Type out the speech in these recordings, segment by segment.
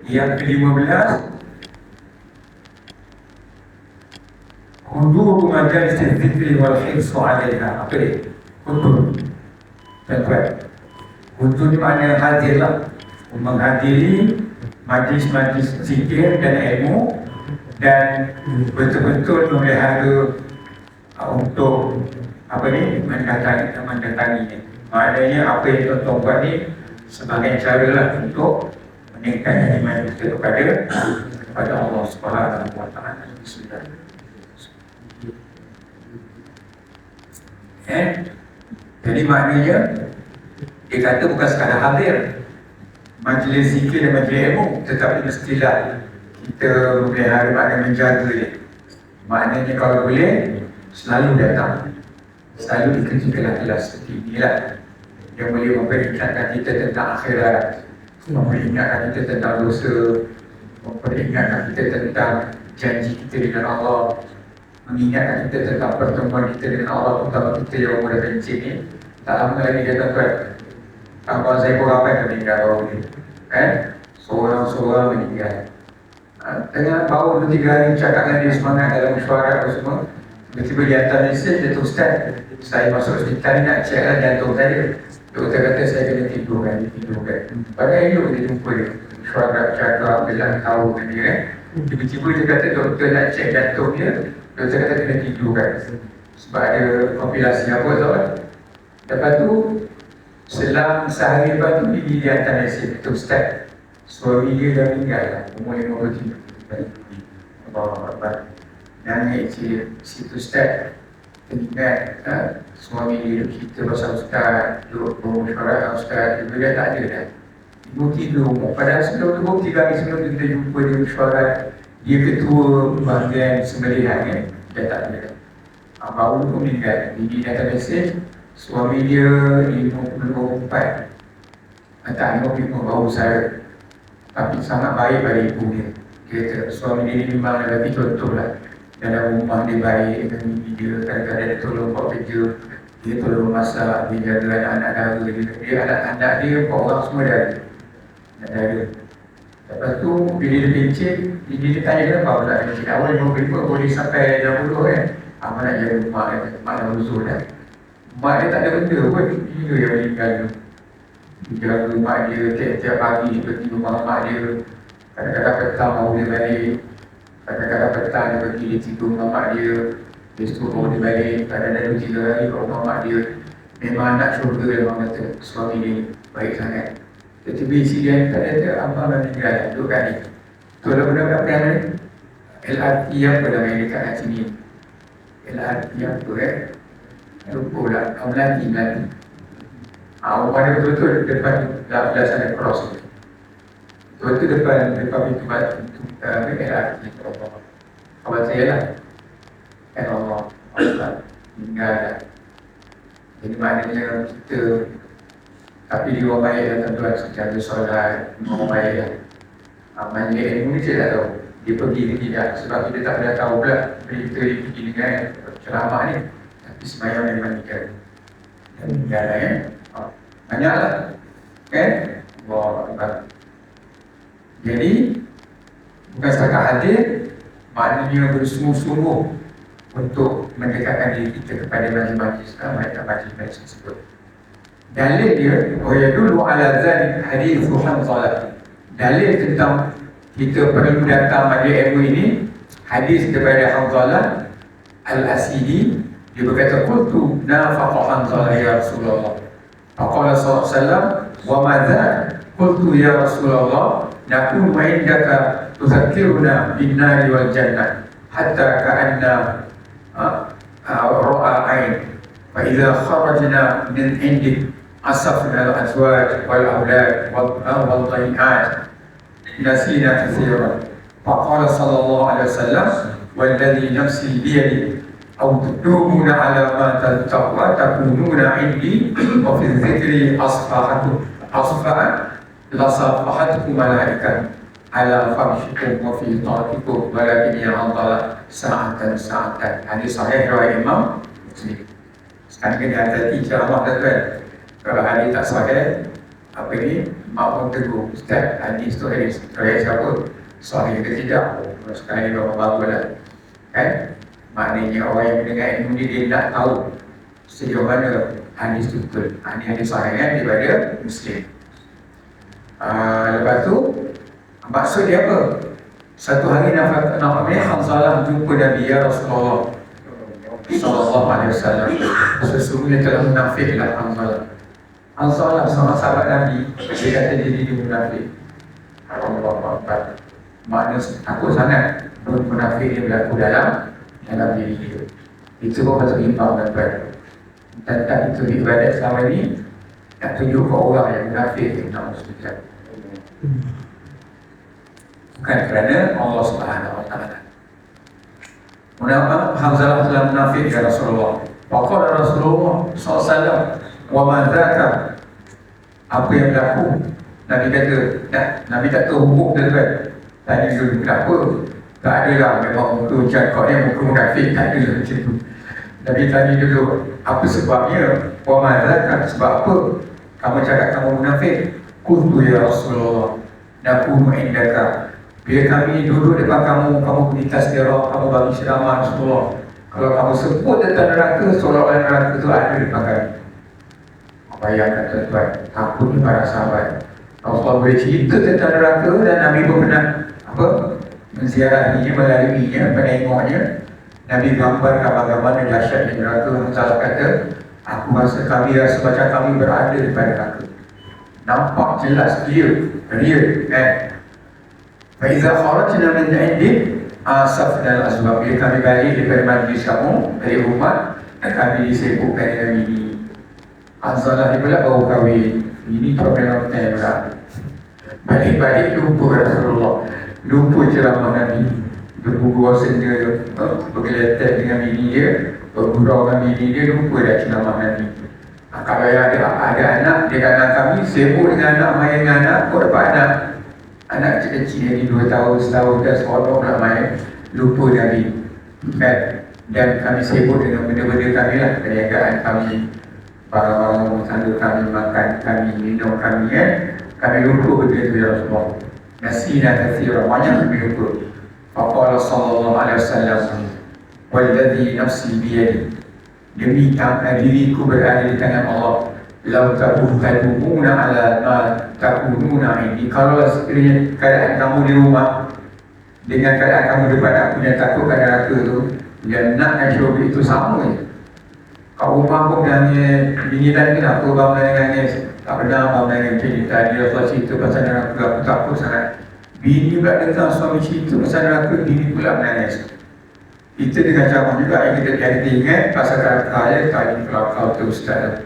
Yang ke-15, hudur majalis dzikri wal hifz 'alaiha. Apa dia? Hudur. Tuan-tuan, hudur ni maknanya hadirlah, menghadiri majlis-majlis zikir dan ilmu, dan betul-betul memelihara untuk apa ni, mendatanginya. Maknanya apa yang tuan-tuan buat ni sebagai cara lah untuk meningkatkan iman kita kepada Allah Subhanahu wa taala. Jadi maknanya dia kata bukan sekadar hadir majlis zikir dan majlis ilmu, tetapi mestilah kita memelihara, maknanya menjaga dia. Maknanya kalau boleh selalu datang, selalu dikerjakan kelas seperti inilah yang boleh memperingatkan kita tentang akhirat, memperingatkan kita tentang dosa, memperingatkan kita tentang janji kita dengan Allah, mengingatkan kita tentang pertemuan kita dengan Allah, terutama kita yang umur dah pencet ni. Tak lama lagi dia tuan-tuan, kawan saya pun ramai meninggal baru ni, seorang-seorang meninggal. Tengah baru 2-3 hari cakap dengan dia semangat dalam mesyuarat apa semua, tiba-tiba dia hantar mesej, dia kata, "Ustaz, saya masuk hospital ni nak cek lah jantung saya." Doktor kata saya kena tidurkan. Padahal elok dia jumpa dia, mesyuarat, cakap, belah tahu dengan dia tiba-tiba dia kata doktor nak cek jantung dia, doktor kata kena tidurkan sebab ada kompilasi apa tau kan. Lepas tu selang sehari lepas tu dia hantar mesej, "Kata Ustaz, suami dia dah meninggal lah, umur 53." Allah, nangis situ Ustaz, teringat suami dia kita pasal Ustaz, duduk bermusyawarah Ustaz, dia tak ada dah, ibu tidur. Padahal sebelum tu 3 hari sebelum kita jumpa dia mesyuarat, dia ketua bahagian sembelihan kan, dia tak ada dah. Baru tu meninggal. Dia datang mesej, suami dia 54, tak 55 baru saya, tapi sangat baik pada ibu dia. Dia kata suami dia ni memang lagi contoh lah, dalam rumah dia baik dengan ibu dia, kadang-kadang dia tolong buat kerja, dia tolong masak, dia jaga anak-anak dara dia, anak-anak dia 4 orang semua dah ada anak dara. Lepas tu bila dia pencet, dia tanya kenapa aku tak pencet awal 55 boleh sampai 60 kan. Apa nak jaga mak dia, mak dah uzur dah, mak dia tak ada benda pun, dia yang meninggal tu. Dia jaga mak dia tiap-tiap pagi, pergi rumah mak dia, kadang-kadang petang baru dia balik, kadang-kadang petang dia pergi, dia tidur rumah mak dia, besok baru dia balik, kadang-kadang 2-3 hari kat rumah mak dia. Memang anak syurga dia orang kata, suami dia baik sangat. Tiba-tiba insiden tak ada, abang dah meninggal, duduk kat ni. Tu lah benda-benda yang ni LRT apa dah main dekat kat sini, LRT apa lupa lah, Melati. Rumah dia betul-betul depan belah sana cross, betul-betul depan pintu LRT. Kawan saya lah, Allah meninggal dah. Jadi maknanya kita, tapi dia orang baik lah tuan-tuan, secara solat orang baik lah. Majlis ilmu ni saya tak tahu dia pergi ke tidak, sebab kita tak pernah tahu pula berita dia pergi dengan ceramah ni, tapi semayang dia mandikan dan meninggal lah kan. Banyak lah kan. Allah. Jadi bukan setakat hadir, maknanya bersungguh-sungguh untuk mendekatkan diri kita kepada majlis tersebut. Dalil dia, dulu ala zalik hadis Hamzah. Dalil tentang kita perlu datang majlis ilmu ini, hadis daripada Hamzah al-Asidi. Dia berkata, "Qultu nafaqa Hamzah ya Rasulullah." Faqala sallallahu alaihi wasallam, "Wa madza?" Qultu ya Rasulullah, "Nakunu indaka tuzakkiruna bin nari wal jannah hatta ka'anna ra'a ain. Fa idza kharajna min indik asafna al-azwaj wal awlad wal dhai'at nasina katsiran." Faqala sallallahu alaihi wasallam, "Walladhi nafsi biyadi aw tudumuna ala ma tattaqwa takununa indi wa fi dhikri asfa'atukum la safahatukum malaikat ala farshikum wa fi ta'atikum walakin ya Allah sa'atan." Hadis sahih riwayat Imam Muslim. Sekarang kena hati-hati ceramah tuan-tuan. Kalau hadis tak sahih, apa ni, mak pun tegur, Ustaz, hadis tu hadis siapa? Sahih ke tidak? Sekarang ni berapa bagus lah. Kan? Maknanya orang yang mendengar ilmu ni dia nak tahu sejauh mana hadis tu betul. Ini hadis sahih kan daripada Muslim. Lepas tu maksud dia apa? Satu hari nampaknya Hanzalah jumpa Nabi ya Rasulullah sallallahu alaihi wasallam. Sesungguhnya telah munafiklah Hanzalah sama sahabat Nabi. Dia kata dia munafik. Allahu Akbar. Makna takut sangat munafik dia berlaku dalam diri dia. Itu pun patut impang dan tentang itu ibadat selama ini nak tunjuk ke orang yang munafik nak maksudkan. Bukan kerana Allah Subhanahu Wa Taala. Mengapa Hanzalah telah munafik ya Rasulullah? Faqala Rasulullah SAW, wa ma dzaka? Apa yang berlaku? Nabi kata, Nabi tak tahu hukum tuan-tuan. Tanya dulu kenapa? Tak ada lah, memang muka cakap ni muka munafik, tak ada lah macam tu. Nabi tanya dulu, apa sebabnya? Wa ma dzaka? Sebab apa kamu cakap kamu munafik? Qultu ya Rasulullah, nakunu indaka. Bila kami duduk depan kamu beri tasbirah, kamu bagi ceramah Rasulullah. Kalau kamu sebut tentang neraka, seolah-olah neraka itu ada depan kami. Bayangkan tuan-tuan, takutnya para sahabat. Rasulullah boleh cerita tentang neraka dan Nabi pun pernah menziarahinya, melaluinya, menengoknya. Nabi gambarkan bagaimana dahsyatnya neraka. Hanzalah kata, aku rasa kami rasa macam kami berada depan neraka. Nampak jelas dia, real kan. Faiza kharajna min indik asafna al-asbab. Bila kami balik daripada majlis kamu, dari rumah, dan kami disibukkan dengan ini. Hanzalah ni pula baru kahwin. Ini problem yang berat. Balik-balik lupa Rasulullah, lupa ceramah Nabi, bergurau sendiri, bergeletak dengan bini dia, bergurau dengan bini dia, lupa dah ceramah Nabi. Kalau ada anak, dia kata kami sibuk dengan anak, main dengan anak, kau dapat anak kecil ni 2 tahun, setahun dah seronok nak main, lupa Nabi kan? Dan kami sibuk dengan benda-benda kami lah, perniagaan kami, barang-barang rumah tangga kami, makan kami, minum kami kan? Kami lupa benda itu ya Rasulullah. Nasina kathira, banyak kami lupa. Faqala sallallahu alaihi wasallam, walladhi nafsi biyadi, demi diriku berada di tangan Allah, lau tabuhumuna ala ma takununa ini. Kalau sekiranya keadaan kamu di rumah dengan keadaan kamu depan aku yang takut pada neraka tu, yang nak syurga itu sama je. Kau rumah pun nangis, bini tadi kenapa bang nangis? Tak pernah bang nangis macam ni. Tadi Rasulullah cerita pasal neraka, aku takut sangat. Bini pula dengar suami cerita pasal neraka, bini pula menangis. Kita dengan cara juga yang kita ingat pasal neraka ya, tadi kalau kau tu ustaz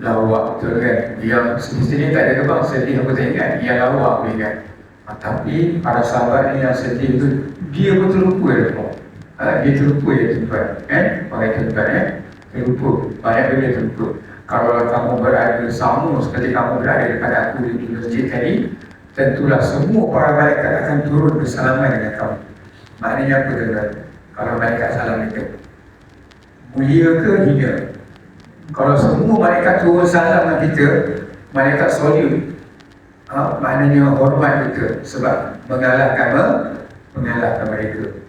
lawak betul kan, yang semestinya tak ada kebang sedih aku tak ingat, yang lawak aku ingat. Tapi para sahabat ni yang sedih tu, dia pun terlupa dia terlupa ya tuan kan, orang tuan terlupa, banyak benda terlupa. Kalau kamu berada sama seperti kamu berada dekat aku di masjid tadi, tentulah semua para malaikat akan turun bersalaman dengan kamu. Maknanya apa tuan? Kalau malaikat salam itu mulia ke hina? Kalau semua malaikat turun salam dengan kita, malaikat solid, maknanya hormat kita sebab mengalahkan mereka.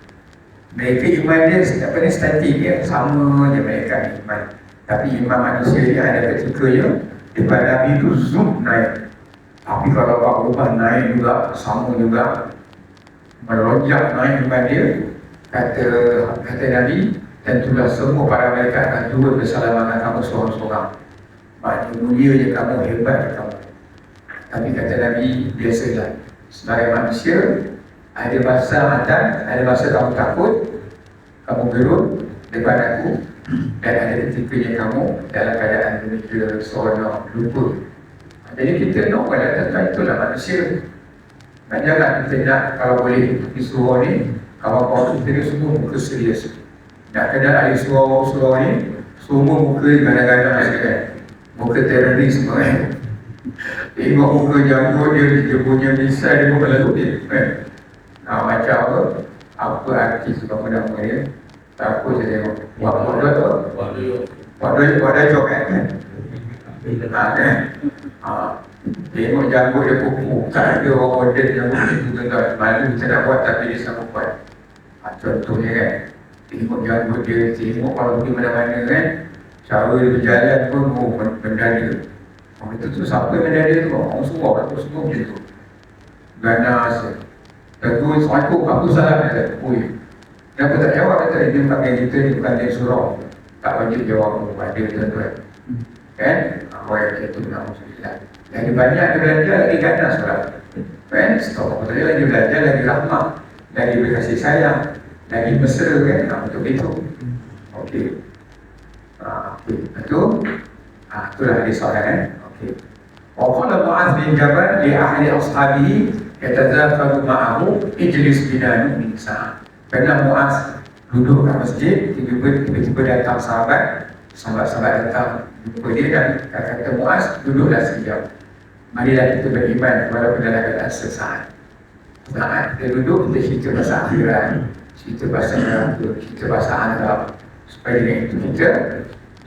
Mereka iman dia apa ni statik dia, sama je mereka iman. Tapi iman manusia ni ada ketikanya depan Nabi tu zoom naik. Tapi kalau Pak Ubah naik juga, sama juga, melonjak naik iman dia. Kata Nabi, tentulah semua para malaikat akan turun bersalaman dengan kamu seorang-seorang. Maknanya mulia je kamu, hebat je kamu. Tapi kata Nabi, biasalah sebagai manusia, ada masa mantan, ada masa kamu takut, kamu gerut depan aku, dan ada ketikanya kamu dalam keadaan demikian seronok, lupa. Jadi kita nak pada tentang itulah manusia. Dan jangan kita nak, kalau boleh disuruh ni, kawan-kawan kita ni semua muka serius. Nak kena ada surau ni, semua muka kadang-kadang kan, muka teroris semua kan. Tengok muka janggut dia punya misal dia pun lalu dia kan. Macam apa artis apa nama dia, tak apa saya tengok Wadah Joket kan. Tengok janggut dia pupuk, tak ada orang model janggut itu tuan-tuan. Malu kita nak buat tapi dia sama buat. Contohnya kan, tengok janggut dia, tengok kalau pergi mana-mana kan, cara dia berjalan pun, benda dia. Orang itu tu siapa yang benda dia tu? Orang semua macam tu. Ganas. Tentu Assalamualaikum, aku salah dia. Ui, kenapa tak jawab? Dia pakai kita ni bukan dia surau. Tak wajib jawab kepada dia tuan-tuan. Kan? Apa yang kita nak Alhamdulillah. Lagi banyak dia belajar, lagi ganas lah. Kan? Setelah dia lagi belajar, lagi rahmat, lagi berkasih sayang, lagi mesra kan? Untuk itu. Okey. Betul? Itulah hadis soalan kan? Okey. Waqala Mu'adz bin Jabal li ahli ashabihi yatazakaru ma'ahu ijlis bina nu'min sa'ah. Kerana Mu'adz duduk kat masjid, tiba-tiba datang sahabat-sahabat datang jumpa dia dan kata Mu'adz, duduklah sekejap. Marilah kita beriman walaupun dalam keadaan sesaat. Saat kita duduk, kita cerita pasal akhirat, cerita pasal neraka, cerita pasal azab. Supaya dengan itu kita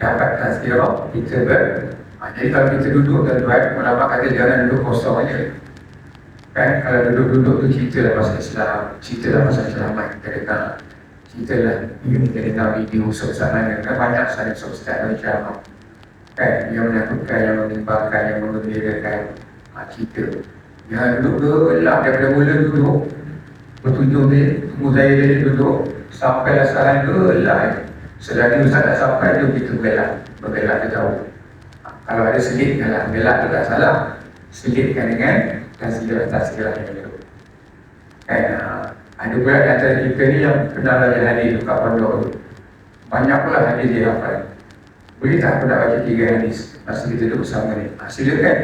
dapat tazkirah, kita jadi kalau kita duduk tuan-tuan, ulama kata jangan duduk kosong aja. Kan, kalau duduk-duduk tu ceritalah pasal Islam, ceritalah pasal selamat kita dengar. Ceritalah, kita dengar video ustaz mana, kan banyak sekali ustaz dan ceramah. Kan, yang menakutkan, yang menimbangkan, yang mengembirakan, cerita. Jangan duduk gelap daripada mula duduk. Bertujuh dia, tunggu saya dia duduk, sampailah saran gelap. Selagi ustaz tak sampai tu kita bergelap dia jauh. Kalau ada selitkanlah, gelap tu tak salah. Selitkan dengan tazkirah yang itu. Kan, ada pula di antara kita ni yang kenal baca hadis dekat pondok tu. Banyak pula hadis dia hafal. Boleh tak aku nak baca 3 hadis masa kita duduk bersama ni? Silakan.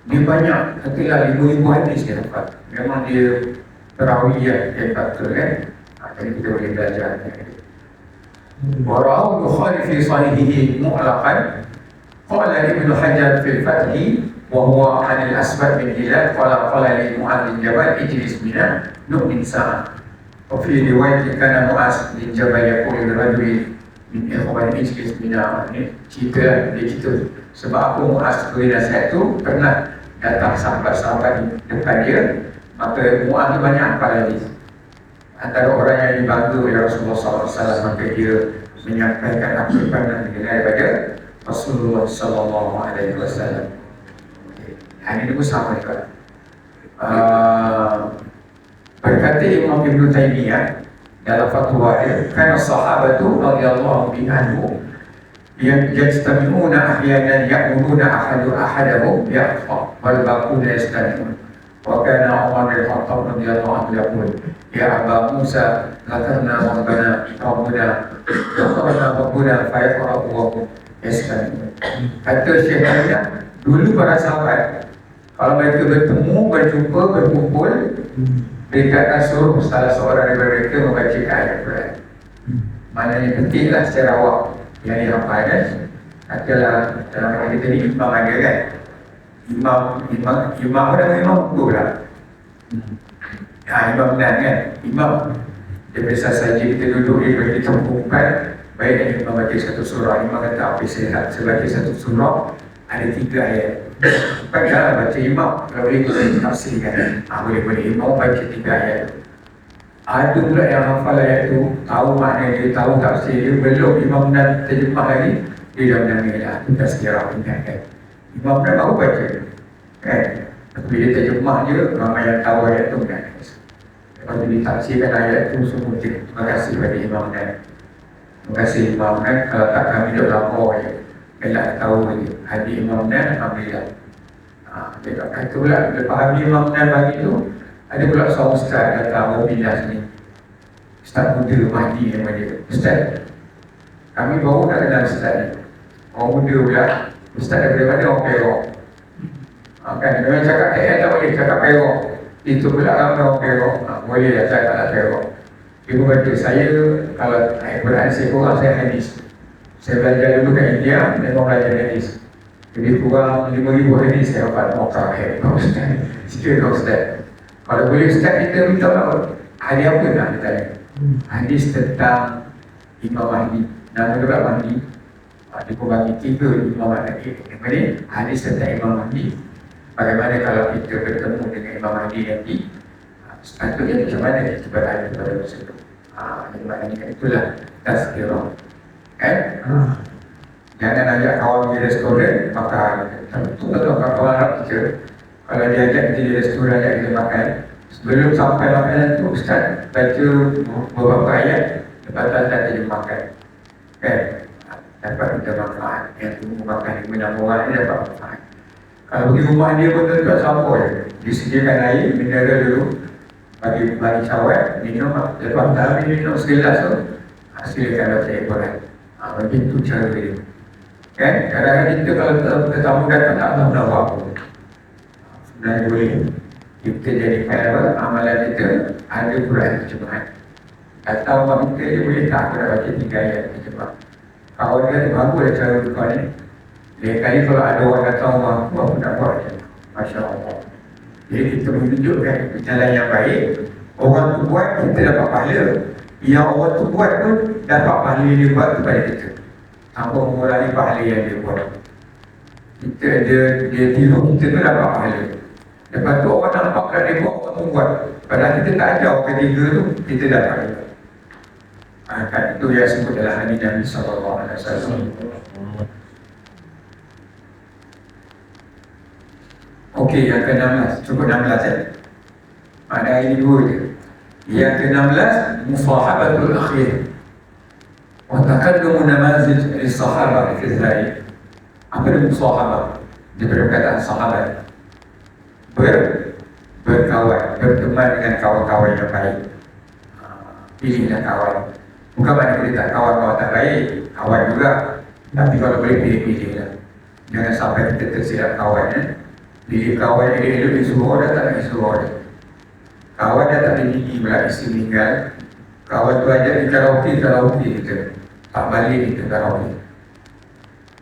Dia banyak, katalah 5,000 hadis dia hafal. Memang dia terawiyah yang betul kan. Jadi kita boleh belajar. Wara'u Bukhari fi sahihihi mu'laqan. Qala Ibn Hajar fil Fathi wa huwa 'an al-Aswad bin Hilal qala li Mu'adz bin Jabal ijlis bina nu'min sa'ah. Wa fi riwayat kana Mu'adz bin Jabal yaqulu li rajulin min ikhwan ijlis bina. Ini cerita dia cerita sebab aku Mu'adz beri nasihat tu pernah datang sahabat-sahabat di depan dia, maka Mu'adz ni banyak hafal hadis. Antara orang yang dibangga oleh Rasulullah SAW, maka dia menyampaikan apa yang pernah didengar daripada Rasulullah SAW. Ini pun sama juga. Berkata Imam Ibn Taymiyah dalam fatwa dia, kana sahabatu radhiyallahu anhum yajtami'una ahyanan ya'muruna ahadahum bi'akhfa wal baquna yastami'un. Wa kana Umar bin Khattab radhiyallahu anhu yaqul, ya Aba Musa, zakarna Rabbuna fa yaqra'u wa yastami'un. Kata Syekh Taymiyah, dulu para sahabat kalau mereka bertemu, berjumpa, berkumpul, mereka akan suruh salah seorang daripada mereka membacakan ayat Quran. Maknanya pentinglah secara awam yang dihafal kan. Katalah dalam kita ni imam ada kan. Imam ada imam betul lah. Imam benar kan. Imam dia biasa saja kita duduk dia kita kumpulan. Baik imam baca satu surah, imam kata apa sihat, saya baca satu surah ada 3 ayat. Baiklah baca imam, kalau boleh kita tafsirkan. Boleh imam baca 3 ayat. Ada pula yang hafal ayat tu, tahu makna dia, tahu tafsir dia, belum imam dan terjemah lagi, dia dah menangilah, kita sekiranya ingatkan. Imam dan baru baca kan, tapi dia terjemah je, ramai yang tahu ayat tu kan. Lepas tu ditafsirkan ayat tu semua. Terima kasih kepada imam dan terima kasih imam dan kalau tak kami duduk lapor je, kelak tahu je hadis imam dan Alhamdulillah. Dia kata pula, lepas habis imam dan bagi tu, ada pula seorang ustaz datang mobilah sini, ustaz muda Mahdi nama dia. Ustaz, kami baru nak kenal ustaz ni. Orang muda pula, ustaz daripada mana? Orang Perak. Kan, memang cakap KL tak boleh, cakap Perak. Itu pula orang Perak. Boleh lah cakap lah Perak. Dia pun kata, saya kalau Quran saya kurang, saya hadis. Saya belajar dulu kat India, memang belajar hadis. Jadi kurang 5,000 hadis saya dapat mokar hebat ustaz. Sikit ustaz. Kalau boleh ustaz kita minta apa? Hadis apa nak kita tanya? Hadis tentang Imam Mahdi. Nama dia Mahdi. Dia pun bagi 3 Imam Mahdi. Yang ini hadis tentang Imam Mahdi. Bagaimana kalau kita bertemu dengan Imam Mahdi nanti, sepatutnya macam mana kita berada pada masa itu. Yang maknanya itulah tazkirah. Jangan ajak kawan di restoran makan. Tentu kalau kawan Arab kita, kalau dia ajak kita di restoran, ajak kita makan, sebelum sampai makanan tu Ustaz baca beberapa ayat, lepas tu Ustaz dia makan. Dapat kita manfaat. Yang tunggu makan 5-6 orang ni dapat manfaat. Kalau pergi rumah dia pun tuan sampul je. Disediakan air, mineral dulu, bagi sawat, minum, lepas tak minum segelas tu, hasilkan baca Al-Quran. Begitu cara dia. Kadang-kadang kita kalau tetamu datang tak tahu nak buat apa. Sebenarnya boleh kita jadikan apa, amalan kita ada Quran terjemahan. Atau orang kita dia boleh tak nak baca 3 ayat terjemahan. Kawan dia tu bagus lah cara kau ni. Lain kali kalau ada orang datang rumah aku, aku nak buat je. Masya Allah. Jadi kita menunjukkan jalan yang baik. Orang tu buat, kita dapat pahala. Yang orang tu buat pun dapat pahala dia buat kepada kita. Tanpa mengurangi pahala yang dia buat. Kita dia tiru kita tu dapat pahala. Lepas tu orang nampak kalau dia buat, orang tu buat. Padahal kita tak ada orang ketiga tu, kita dapat juga. Kan itu yang sebut dalam hadis Nabi SAW. Okey, yang ke-16. Cukup 16 ya. Mana ini 2 je. Yang ke-16, musahabatul akhir. Wa taqaddumu namazil sahabat al-Ghazali. Apa itu musahabah? Dia perkataan sahabat. Berkawan, berteman dengan kawan-kawan yang baik. Pilihlah kawan. Bukan maknanya kita tak kawan-kawan tak baik, kawan juga. Tapi kalau boleh pilih-pilih lah. Jangan sampai kita tersilap kawan ya. Pilih kawan yang elok disuruh orang, tak nak disuruh orang. Kawan dah tak ada gigi pula isi meninggal. Kawan tu ajak di karaoke kita. Tak balik kita karaoke.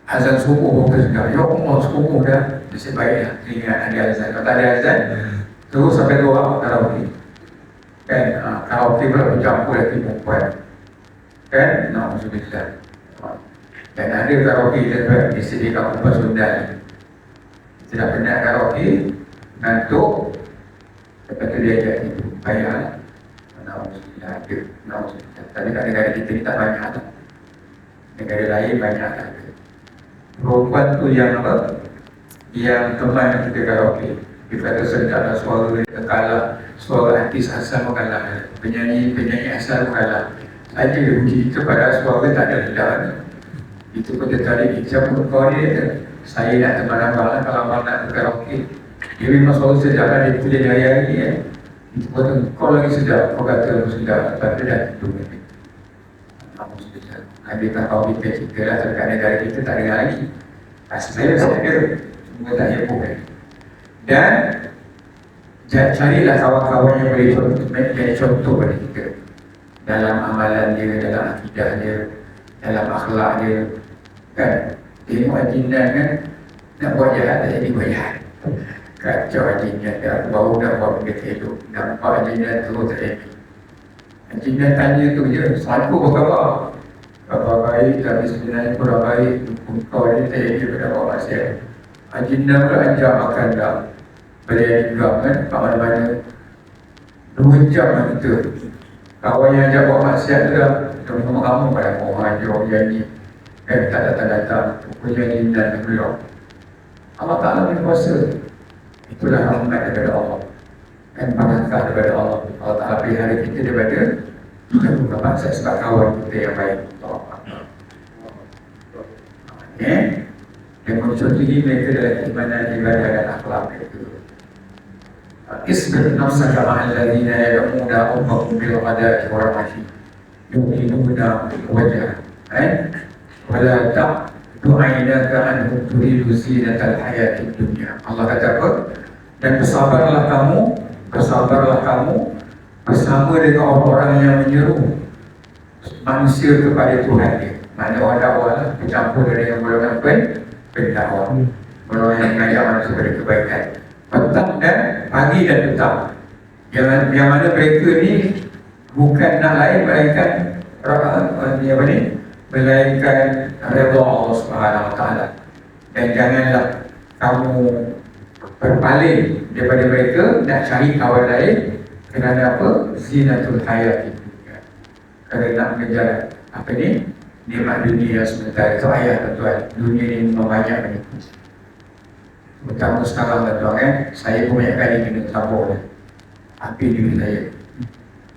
Azan subuh pun kita ya Allah subuh dah. Nasib baiklah ingat ada azan. Kalau tak ada azan, terus sampai doa karaoke. Kan, karaoke pula bercampur lagi perempuan. Kan, na'udzubillah. Dan ada karaoke kita disediakan perempuan sundan. Kita dah penat karaoke, ngantuk, lepas tu dia ajak ibu, bayar. Na'udzubillah ada, na'udzubillah. Tapi kat negara kita ni tak banyak tu. Negara lain banyak tak ada. Perempuan tu yang apa? Yang teman kita karaoke. Dia kata sedaplah suara dia kalah. Suara artis asal pun kalah. Penyanyi asal pun kalah. Saja uji kita pada suara tak ada lelah. Itu pun dia tarik hijab untuk kau dia. Saya nak teman abang lah kalau abang nak karaoke. Dia memang suara sedap lah. Dia tulis hari-hari ya. Itu pun kau lagi sedap. Kau kata aku sedap. Tapi dah tidur ni. Adakah kau kita lah dekat negara kita tak dengar lagi. Sebenarnya saya ada. Semua tak heboh kan. Dan carilah kawan-kawan yang boleh jadi contoh pada kita. Dalam amalan dia, dalam akidah dia, dalam akhlak dia. Kan? Tengok ajinan kan, nak buat jahat tak jadi buat jahat. Kacau ajinan dah, baru nak buat benda elok. Nampak ajinan terus tak jadi. Ajinan tanya tu je, satu apa khabar? Khabar baik, tapi sebenarnya kurang baik. Kau ni tak jadi pada buat maksiat. Ajinan pula ajar makan dah. Beliau juga kan, kat mana-mana 2 jam lah kita. Kawan yang ajak buat maksiat tu dah sama kamu pada orang ajar janji. Tak datang-datang pukul janji dan belum. Allah Ta'ala punya kuasa. Itulah rahmat daripada Allah. Dan barakah daripada Allah. Allah Ta'ala pelihara kita daripada bukan maksiat sebab kawan kita yang baik. Dan mencontohi mereka dalam imanan, ibadah dan akhlak mereka. Isbir nafsaka ma'al ladhina yad'una rabbahum bil ghadati wal 'ashi yuriduna wajhah. Wala ta'du 'ainaka anhum turidu zinatal hayatid dunya. Allah kata apa? Dan bersabarlah kamu bersama dengan orang-orang yang menyeru manusia kepada Tuhan dia. Mana orang dakwah lah, bercampur dengan golongan pendakwah, golongan yang mengajak manusia kepada kebaikan. Petang dan pagi dan petang. Yang mana mereka ni bukan nak lain melainkan melainkan redha Allah Subhanahu Wa Taala. Dan janganlah kamu berpaling daripada mereka nak cari kawan lain kerana apa? Zinatul hayat itu. Kerana nak mengejar apa ni? Nikmat dunia sementara. Itu ayat tuan. Dunia ini memang banyak ni. Pertama sekarang tuan saya pun banyak kali kena tabur api diri saya.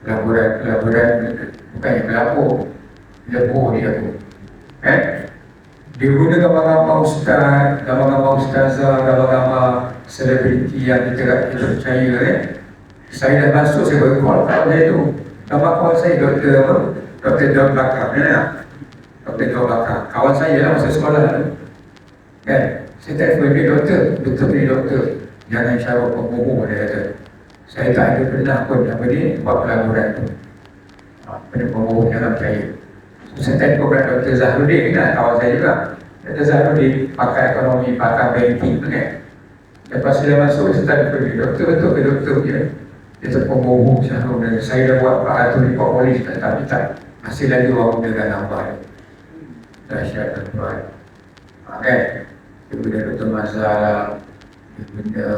Pelaburan bukannya pelapur, lebur dia tu. Dia guna gambar-gambar ustaz, gambar-gambar ustazah, gambar-gambar selebriti yang kita percaya. Saya dah masuk, saya bercall kawan saya tu. Gambar kawan saya, Dr. apa? Dr. John Bakar. Dr. John Bakar. Kawan saya lah masa sekolah tu. Saya telefon dia, doktor, jangan syarah pembunuh, dia kata. Saya tak ada pernah pun apa ni buat pelaburan tu. Pembunuh jangan percaya. Saya telefon kepada Dr. Zahruddin kan, kawan saya juga. Dr. Zahruddin pakar ekonomi, pakar banking tu kan. Lepas saya masuk, saya telefon dia, doktor betul ke doktor dia? Dia tu pembunuh Zahruddin. Saya dah buat 400 report polis, tapi tak. Masih lagi orang gunakan nampak dia. Dahsyat tuan-tuan. Kan? Dia benda Dr. Mazhar, dia benda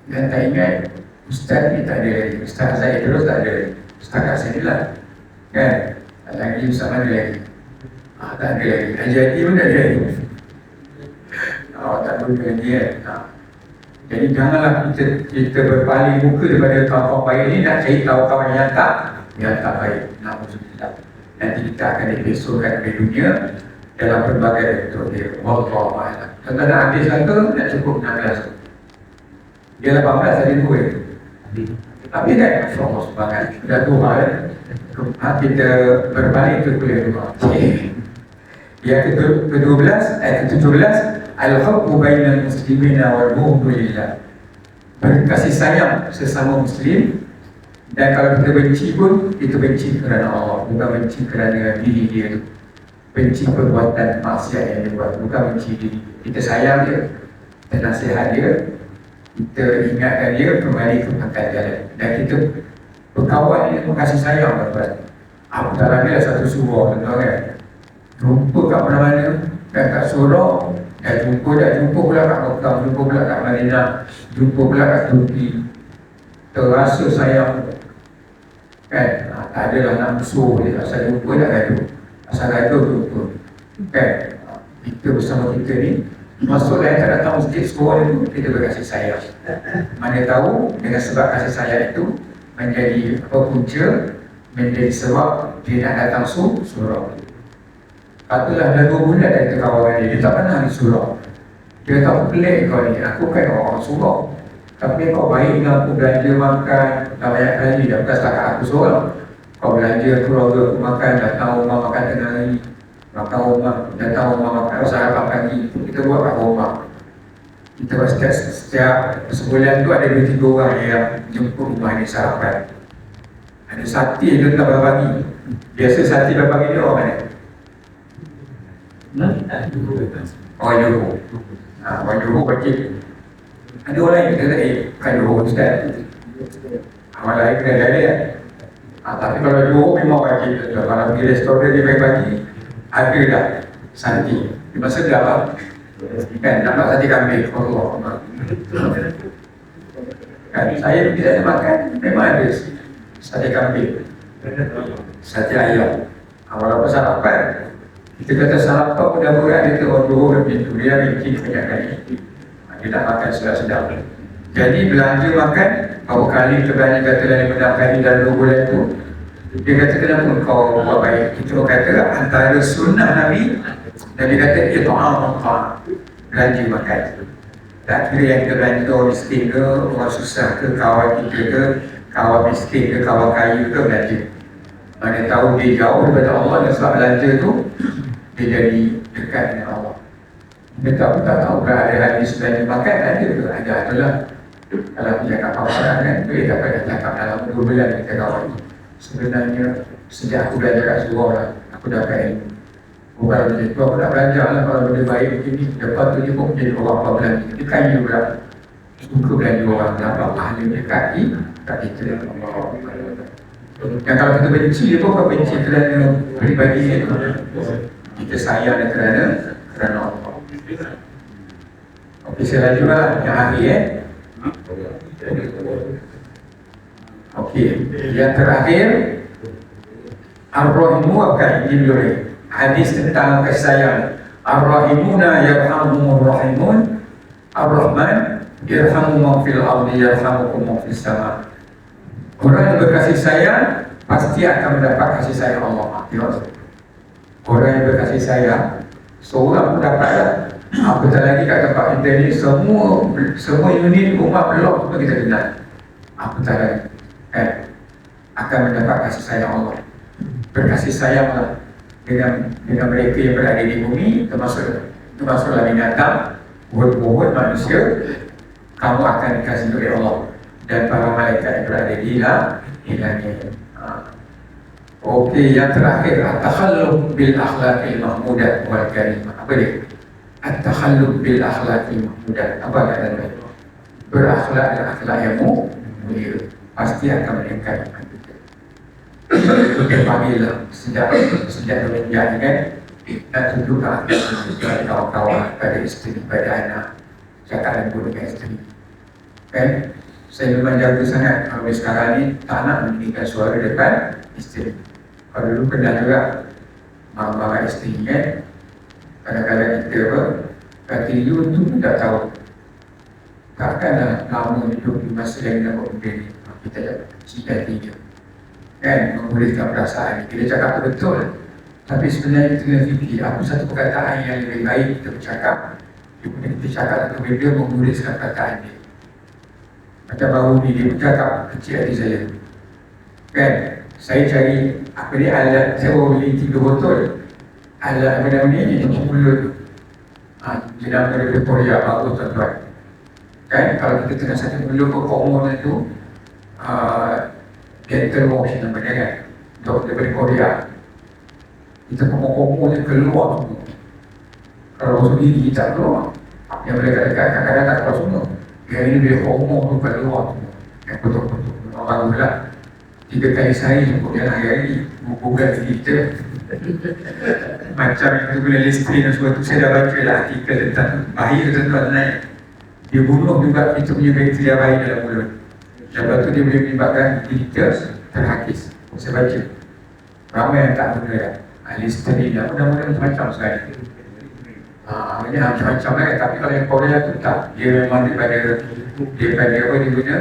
yang tak ingat, ustaz ni tak ada lagi. Ustaz saya terus tak ada lagi. Ustaz kat sini lah. Kan? Tak lagi ustaz mana lagi? Tak ada lagi. Jadi pun tak ada lagi. Tak guna dia. Jadi janganlah kita berpaling muka daripada kawan-kawan baik ni nak cari kawan-kawan yang tak baik. Nanti kita akan dibesarkan oleh dunia dalam pelbagai bentuk dia. Wallahualam. Kalau nak habis satu, nak cukup 16 tu. Dia 18 tadi tu. Tapi kan, Allah subhanahu dah tua kan. Kita berbalik ke kuliah dua. Yang ke-12, ke-17, Al-Hubbu bainal muslimina wal bughdu lillah. Berkasih sayang sesama muslim. Dan kalau kita benci pun, kita benci kerana Allah, bukan benci kerana diri dia. Benci perbuatan maksiat yang dia buat, bukan benci diri. Kita sayang dia, kita nasihat dia, kita ingatkan dia kembali ke pangkat jalan. Dan kita berkawan dia kasih sayang tuan-tuan. Apatah lagi satu surah tuan-tuan kan. Jumpa kat mana-mana, dan kat surah, jumpa pula kat Mekah, jumpa pula kat Madinah, jumpa pula kat Turki. Terasa sayang kan? Tak adalah nak musuh dia, asal jumpa dah gaduh. Asal gaduh jumpa kan? Kita bersama kita ni masuklah yang tak datang masjid sekolah itu, kita berkasih sayang. Mana tahu dengan sebab kasih sayang itu menjadi punca, menjadi sebab dia nak datang surau. Katalah dah 2 bulan dah kita kawan dia tak pernah di surau. Dia tak pelik kau ni, aku kan orang surau. Tapi kau baik dengan aku belanja makan, dah banyak kali, dah bukan setakat aku seorang. Kau belanja keluarga aku makan, datang rumah makan tengah hari, datang rumah makan sarapan pagi, kita buat kat rumah. Kita buat setiap sebulan tu ada 2-3 orang yang jemput rumah ni sarapan. Ada sati tu tak berbagi. Biasa sati berbagi dia orang mana? Orang Johor. Orang Johor kecil. Ada orang lain kata, bukan Johor Ustaz. Orang lain kena ada. Tapi kalau Johor memang wajib. Kalau pergi restoran dia bagi, ada dah santi. Memang sedap lah. Kan, nampak santi kambing. Allah. Kan, saya pergi sana makan, memang ada santi kambing. Santi ayam. Walaupun sarapan, kita kata sarapan pun dah berat, dia tu orang Johor macam tu. Dia bikin banyak kali. Dia nak makan sedap-sedap. Jadi belanja makan, berapa kali kita belanja kata dalam 6 kali dalam 2 bulan tu. Dia kata kenapa kau buat baik? Kita kata antara sunnah Nabi, dan dia kata dia ta'am belanja makan. Tak kira yang kita belanja tu orang miskin ke, orang susah ke, kawan kita ke, kawan miskin ke, kawan kaya ke belanja. Mana tahu dia jauh daripada Allah dan sebab belanja tu dia jadi dekat dengan Allah. Dia tak tahu kan ada hadis belanja makan, ada ke? Ada adalah. Kalau kita cakap kawalan kan, dia dapat cakap dalam 2 bulan kita kawan. Sebenarnya sejak aku belajar kat surau lah, aku dapat ilmu. Bukan macam tu, aku nak belajar lah kalau benda baik begini. Lepas tu dia pun menjadi orang apa belanja. Dia kaya pula. Suka belanja orang, dapat pahala dia kaki, kat kita. Dan kalau kita benci, dia pun akan benci kerana peribadi dia. Kita sayang dia kerana Allah. Ok, Saya lanjut lah yang akhir Okey, yang terakhir Ar-Rahimu akan dimulai hadis tentang kasih sayang. Ar-Rahimuna yarhamuhumur rahimun, Ar-Rahman yarhamu man fil ardi yarhamukum man fis sama. Orang yang berkasih sayang pasti akan mendapat kasih sayang Allah. Orang yang berkasih sayang seorang pun dapatlah. Apatah lagi kat tempat kita ni semua unit rumah blok semua kita kenal. Apatah lagi akan mendapat kasih sayang Allah. Berkasih sayanglah dengan mereka yang berada di bumi, termasuklah binatang, buat manusia. Kamu akan dikasihi oleh Allah dan para malaikat yang berada di langit. Okey, yang terakhir, at-takhalluk bil akhlaqil mahmudah wal karimah. Apa dia? At-takhalluk bil akhlaqil mahmudah. Apa maknanya? Berakhlak dan akhlak yang mulia pasti akan meningkat. Itu terpanggil sejak demikian kan, dan tunjukkan kepada kawan-kawan, pada isteri, pada anak, cakap lembut dengan isteri. Kan? Saya memang jaga sangat kalau sekarang ni tak nak meninggikan suara depan isteri. Kalau dulu pernah juga marah-marah isteri kan, kadang-kadang kita kata you tu pun tak tahu. Takkanlah lama hidup di masa yang nak buat benda ni. Kita dah cinta tiga kan, memulihkan perasaan. Kita cakap betul, tapi sebenarnya kita kena fikir apa satu perkataan yang lebih baik kita bercakap. Kita cakap satu benda memulihkan perkataan dia. Macam baru ni dia bercakap kecil hati saya kan, saya cari apa ni alat, saya baru beli 3 botol alat apa nama ni, cuci mulut dia nama dia Victoria, bagus tuan-tuan kan. Kalau kita tengah sakit mulut hormon tu dental wash namanya kan, doktor dari Korea, kita hormon dia keluar semua. Kalau basuh gigi tak keluar, yang boleh dekat kadang-kadang tak keluar semua. Yang ini dia hormon tu keluar semua. Yang betul-betul memang baguslah. 3 kali sehari cukup yang hari-hari bukan kita. Macam yang tu bila listrik dan sesuatu, saya dah baca lah artikel tentang bahaya tuan-tuan naik. Dia bunuh juga kita punya bakteria baik dalam mulut. Lepas tu dia boleh menyebabkan kita terhakis. Saya baca ramai yang tak guna dah. Listerine dah mudah-mudahan macam-macam sekali. Ini macam-macam kan. Tapi kalau yang Korea tu tak, dia memang daripada apa dia guna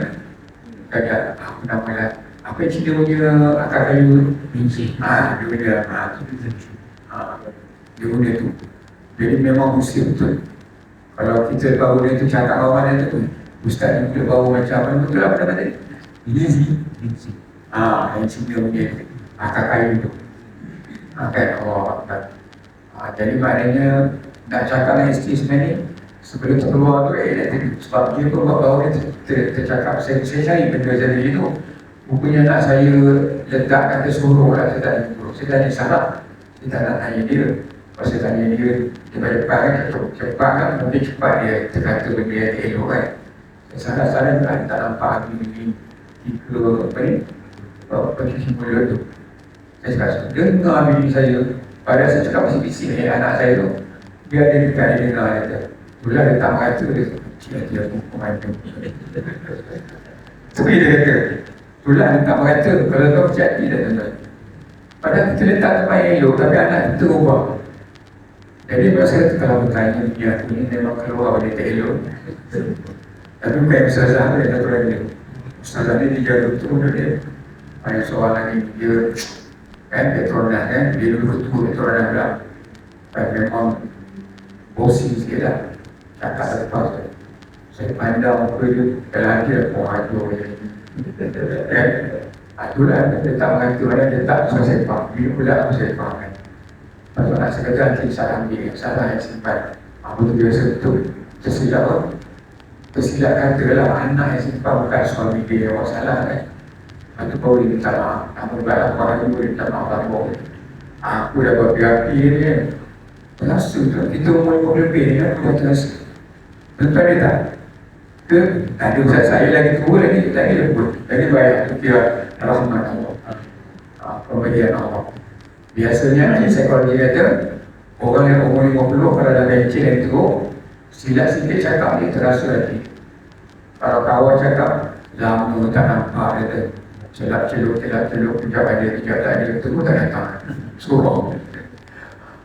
kata apa nama lah, apa yang Cina punya akar kayu minci, dia guna dia guna tu. Jadi memang mesti betul. Kalau kita baru dia tu cakap kawan dia tu, ustaz ni pula baru macam apa, betul apa nama tadi? Minci. Yang Cina punya akar kayu tu. Kan Allah. Jadi maknanya nak cakap dengan isteri sebenarnya sebelum keluar tu sebab dia pun baru dia tercakap, saya cari benda jadi itu. Rupanya nak saya letak kata suruh lah, saya tak suruh. Saya tanya salah, saya tak nak tanya dia. Kalau saya tanya dia daripada depan kan, cepat kan, mungkin cepat dia terkata benda yang elok kan. Saya salah juga, tak nampak ini 3 apa ni, pencuci mulut tu. Saya cakap, dengar bini saya. Padahal saya cakap masih bisik anak saya tu, biar dia dekat dia dengar dia. Itulah dia tak mengata dia kecil hati aku membantu. Tapi dia kata, itulah dia tak mengata kalau kau kecil hati dah tuan-tuan. Padahal kita letak tempat yang elok, tapi anak kita ubah. Jadi masa kalau bertanya dia aku ni memang keluar benda tak elok. Tapi bukan ustazah dia tak pernah dia. Ustazah ni dia jaga betul dia. Banyak soalan ni dia kan, Petronas kan, dia dulu betul Petronas pula. Dan memang bosi sikit lah. Cakap lepas tu saya pandang muka dia, dalam dia hancur dia kan. Itulah dia tak mengatur mana, dia tak susah sepak. Bila pula aku sepak kan. Lepas nak sekejap nanti salah ambil, salah yang simpan. Aku tu biasa betul. Tersilap apa? Tersilap kata lah anak yang simpan bukan suami dia yang buat salah kan. Lepas tu baru dia minta maaf. Aku berat aku hari ni boleh minta maaf aku. Aku dah buat berapi ni kan. Terasa tu, kita umur 50 lebih ni kan, aku dah terasa. Tuan-tuan dia tak? Ke ada ustaz saya lagi tua lagi, lagi lembut, lagi baik. Itu kira rahmat Allah, pemberian Allah. Biasanya psikologi kata orang yang umur 50 kalau dah bencin yang teruk, Silap sikit cakap ni terasa lagi. Kalau kawan cakap, lama tak nampak dia. Celap-celup, kejap tak ada, terus tak datang. Suruh.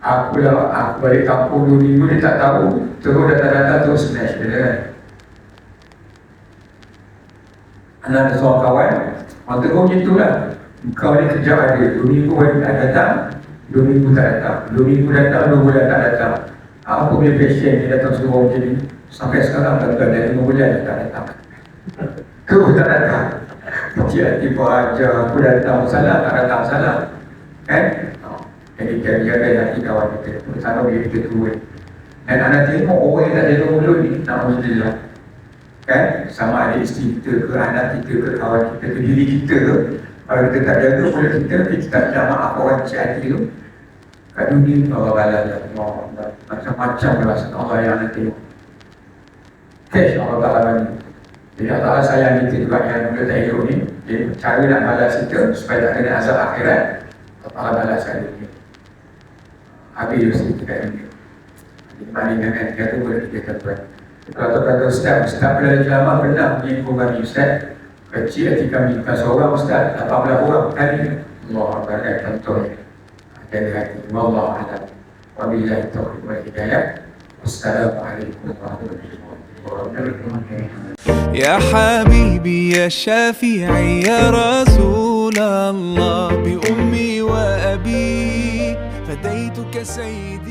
Aku balik kampung 2 minggu, dia tak tahu. Terus datang-datang, terus smash dia kan. Anak ada seorang kawan, orang terus macam tu lah. Kau ni kejap ada, 2 minggu balik tak datang, 2 minggu tak datang. 2 minggu datang, 2 bulan tak datang. Apa punya passion dia datang suruh macam ni. Sampai sekarang tak ada 5 bulan dia tak datang. Terus tak datang. Tiba-tiba aja aku datang salah, tak datang salah. Kan? Jadi jaga hati kawan kita. Bersama dia kita tua. Dan anda tengok orang yang tak jaga mulut ni, na'udzubillah. Kan? Sama ada isteri kita ke, anak kita ke, kawan kita ke, diri kita ke. Kalau kita tak jaga mulut kita, kita tak minta maaf orang kecil hati tu. Kat dunia Allah balas macam-macam rasa Allah yang anda tengok. Cash Allah Ta'ala ni. Jadi Allah sayang kita juga yang mulut tak elok ni. Jadi cara nak balas kita supaya tak kena azab akhirat, Allah balas hari ni. Habis kita kat dunia. Dibanding dengan kata boleh kita tuan. Kalau kata Ustaz pernah ceramah pernah menyinggung Ustaz. Kecil hati kami bukan seorang Ustaz, 18 orang kali. Allah Akbar, contohnya. Jadi hati, wallahu a'lam. Wabillahi taufiq wal hidayah. Wassalamualaikum warahmatullahi wabarakatuh. يا حبيبي يا شافعي يا رسول الله بأمي وأبي فديتك سيدي